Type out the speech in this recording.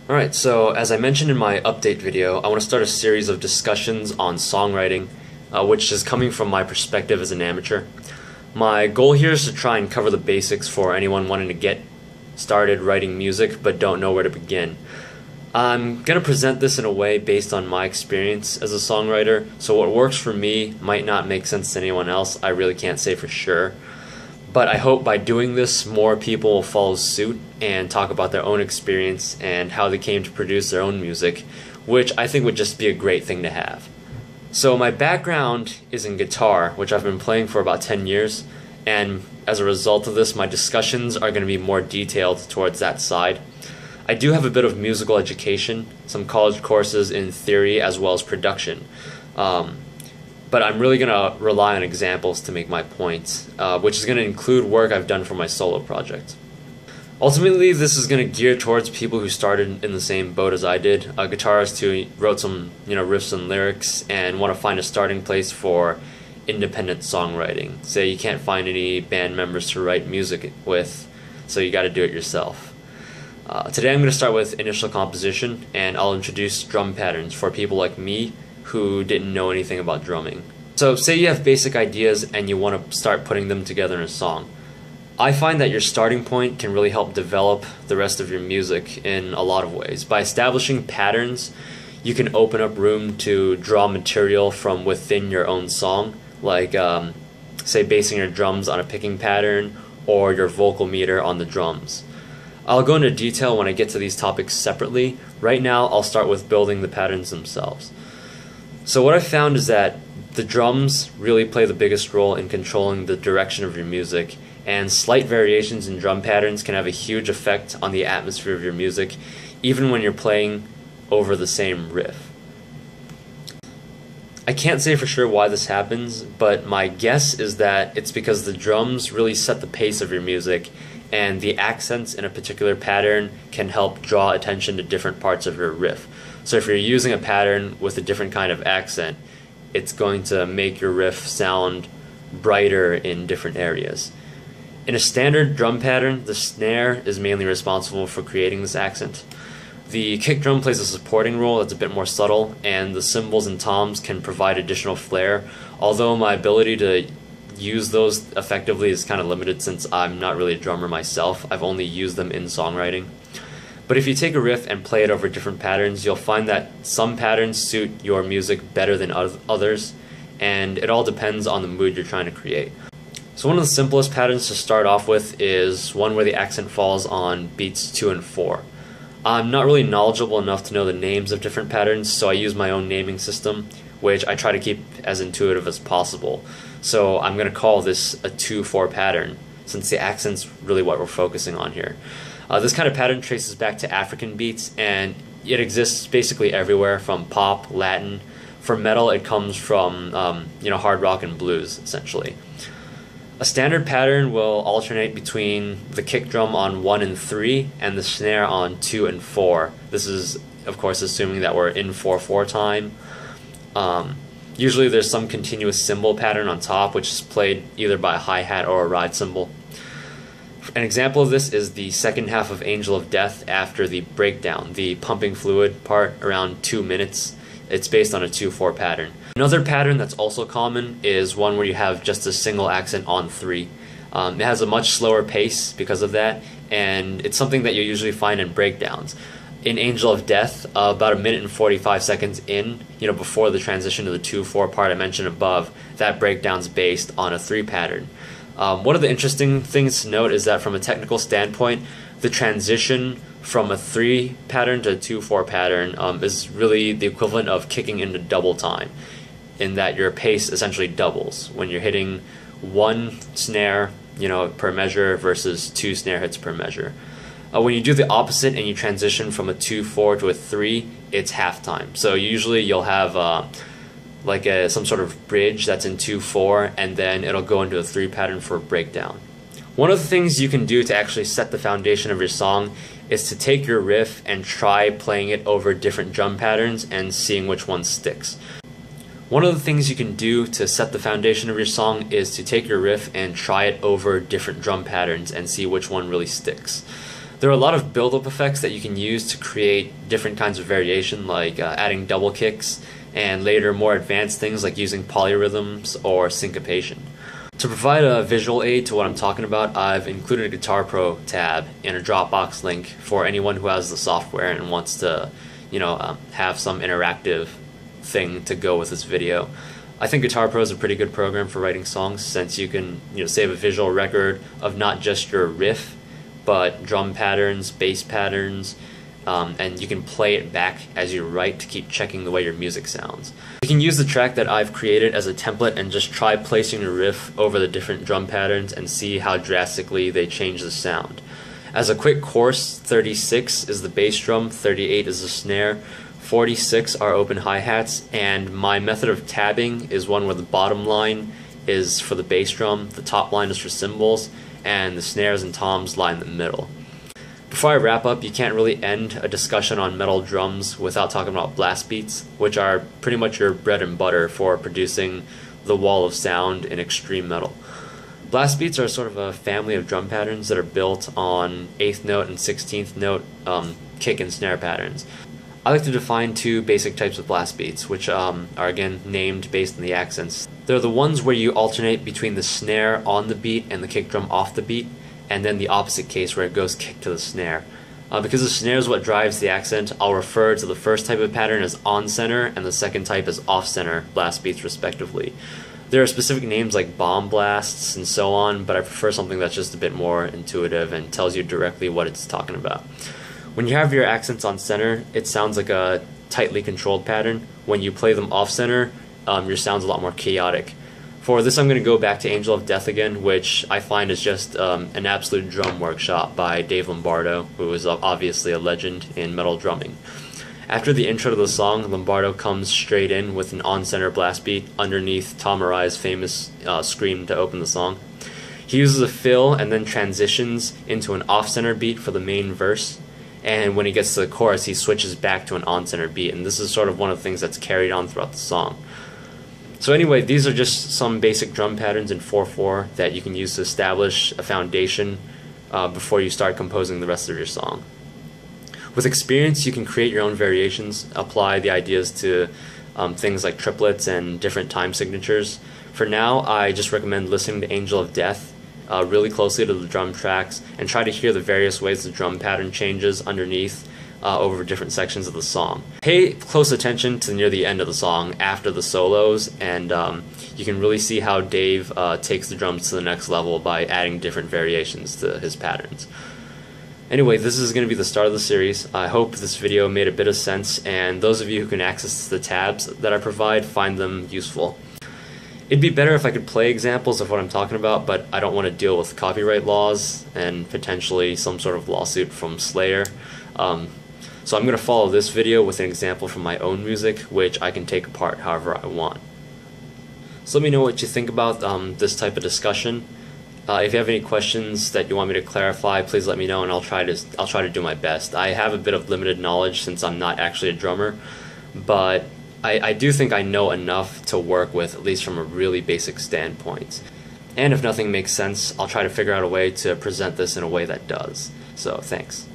Alright, so as I mentioned in my update video, I want to start a series of discussions on songwriting, which is coming from my perspective as an amateur. My goal here is to try and cover the basics for anyone wanting to get started writing music but don't know where to begin. I'm going to present this in a way based on my experience as a songwriter, so what works for me might not make sense to anyone else. I really can't say for sure. But I hope by doing this, more people will follow suit and talk about their own experience and how they came to produce their own music, which I think would just be a great thing to have. So my background is in guitar, which I've been playing for about 10 years, and as a result of this, my discussions are going to be more detailed towards that side. I do have a bit of musical education, some college courses in theory as well as production. But I'm really going to rely on examples to make my point, which is going to include work I've done for my solo project. Ultimately, this is going to gear towards people who started in the same boat as I did, guitarists who wrote some riffs and lyrics and want to find a starting place for independent songwriting. Say you can't find any band members to write music with, so you got to do it yourself. Today I'm going to start with initial composition, and I'll introduce drum patterns for people like me who didn't know anything about drumming. So say you have basic ideas and you want to start putting them together in a song. I find that your starting point can really help develop the rest of your music in a lot of ways. By establishing patterns, you can open up room to draw material from within your own song, like say basing your drums on a picking pattern or your vocal meter on the drums. I'll go into detail when I get to these topics separately. Right now I'll start with building the patterns themselves. So what I've found is that the drums really play the biggest role in controlling the direction of your music, and slight variations in drum patterns can have a huge effect on the atmosphere of your music, even when you're playing over the same riff. I can't say for sure why this happens, but my guess is that it's because the drums really set the pace of your music, and the accents in a particular pattern can help draw attention to different parts of your riff. So if you're using a pattern with a different kind of accent, it's going to make your riff sound brighter in different areas. In a standard drum pattern, the snare is mainly responsible for creating this accent. The kick drum plays a supporting role that's a bit more subtle, and the cymbals and toms can provide additional flair, although my ability to use those effectively is kind of limited since I'm not really a drummer myself. I've only used them in songwriting. But if you take a riff and play it over different patterns, you'll find that some patterns suit your music better than others, and it all depends on the mood you're trying to create. So one of the simplest patterns to start off with is one where the accent falls on beats 2 and 4. I'm not really knowledgeable enough to know the names of different patterns, so I use my own naming system, which I try to keep as intuitive as possible. So I'm going to call this a 2-4 pattern, since the accent's really what we're focusing on here. This kind of pattern traces back to African beats, and it exists basically everywhere from pop, Latin. For metal, it comes from hard rock and blues, essentially. A standard pattern will alternate between the kick drum on 1 and 3 and the snare on 2 and 4. This is, of course, assuming that we're in 4/4 time. Usually there's some continuous cymbal pattern on top, which is played either by a hi-hat or a ride cymbal. An example of this is the second half of Angel of Death after the breakdown, the pumping fluid part, around 2 minutes. It's based on a 2/4 pattern. Another pattern that's also common is one where you have just a single accent on 3. It has a much slower pace because of that, and it's something that you usually find in breakdowns. In Angel of Death, about 1 minute and 45 seconds in, before the transition to the 2/4 part I mentioned above, that breakdown's based on a 3 pattern. One of the interesting things to note is that from a technical standpoint, the transition from a 3 pattern to a 2/4 pattern is really the equivalent of kicking into double time, in that your pace essentially doubles when you're hitting 1 snare per measure versus 2 snare hits per measure. When you do the opposite and you transition from a 2/4 to a 3, it's half time. So usually you'll have some sort of bridge that's in 2/4, and then it'll go into a 3 pattern for a breakdown. One of the things you can do to actually set the foundation of your song is to take your riff and try playing it over different drum patterns and seeing which one sticks. One of the things you can do to set the foundation of your song is to take your riff and try it over different drum patterns and see which one really sticks. There are a lot of build-up effects that you can use to create different kinds of variation, like adding double kicks, and later more advanced things like using polyrhythms or syncopation. To provide a visual aid to what I'm talking about, I've included a Guitar Pro tab in a Dropbox link for anyone who has the software and wants to, have some interactive thing to go with this video. I think Guitar Pro is a pretty good program for writing songs, since you can save a visual record of not just your riff, but drum patterns, bass patterns, and you can play it back as you write to keep checking the way your music sounds. You can use the track that I've created as a template and just try placing your riff over the different drum patterns and see how drastically they change the sound. As a quick course, 36 is the bass drum, 38 is the snare, 46 are open hi-hats, and my method of tabbing is one where the bottom line is for the bass drum, the top line is for cymbals, and the snares and toms lie in the middle. Before I wrap up, you can't really end a discussion on metal drums without talking about blast beats, which are pretty much your bread and butter for producing the wall of sound in extreme metal. Blast beats are sort of a family of drum patterns that are built on 8th note and 16th note kick and snare patterns. I like to define two basic types of blast beats, which are again named based on the accents. They're the ones where you alternate between the snare on the beat and the kick drum off the beat, and then the opposite case where it goes kick to the snare. Because the snare is what drives the accent, I'll refer to the first type of pattern as on-center and the second type as off-center blast beats respectively. There are specific names like bomb blasts and so on, but I prefer something that's just a bit more intuitive and tells you directly what it's talking about. When you have your accents on center, it sounds like a tightly controlled pattern. When you play them off-center, your sound's a lot more chaotic. For this, I'm going to go back to Angel of Death again, which I find is just an absolute drum workshop by Dave Lombardo, who is obviously a legend in metal drumming. After the intro to the song, Lombardo comes straight in with an on-center blast beat underneath Tom Arai's famous scream to open the song. He uses a fill and then transitions into an off-center beat for the main verse, and when he gets to the chorus, he switches back to an on-center beat, and this is sort of one of the things that's carried on throughout the song. So anyway, these are just some basic drum patterns in 4/4 that you can use to establish a foundation before you start composing the rest of your song. With experience, you can create your own variations, apply the ideas to things like triplets and different time signatures. For now, I just recommend listening to Angel of Death really closely to the drum tracks and try to hear the various ways the drum pattern changes underneath over different sections of the song. Pay close attention to near the end of the song after the solos, and you can really see how Dave takes the drums to the next level by adding different variations to his patterns. Anyway, this is going to be the start of the series. I hope this video made a bit of sense, and those of you who can access the tabs that I provide find them useful. It'd be better if I could play examples of what I'm talking about, but I don't want to deal with copyright laws and potentially some sort of lawsuit from Slayer. So I'm going to follow this video with an example from my own music, which I can take apart however I want. So let me know what you think about this type of discussion. If you have any questions that you want me to clarify, please let me know, and I'll try to do my best. I have a bit of limited knowledge since I'm not actually a drummer, but I do think I know enough to work with, at least from a really basic standpoint. And if nothing makes sense, I'll try to figure out a way to present this in a way that does. So thanks.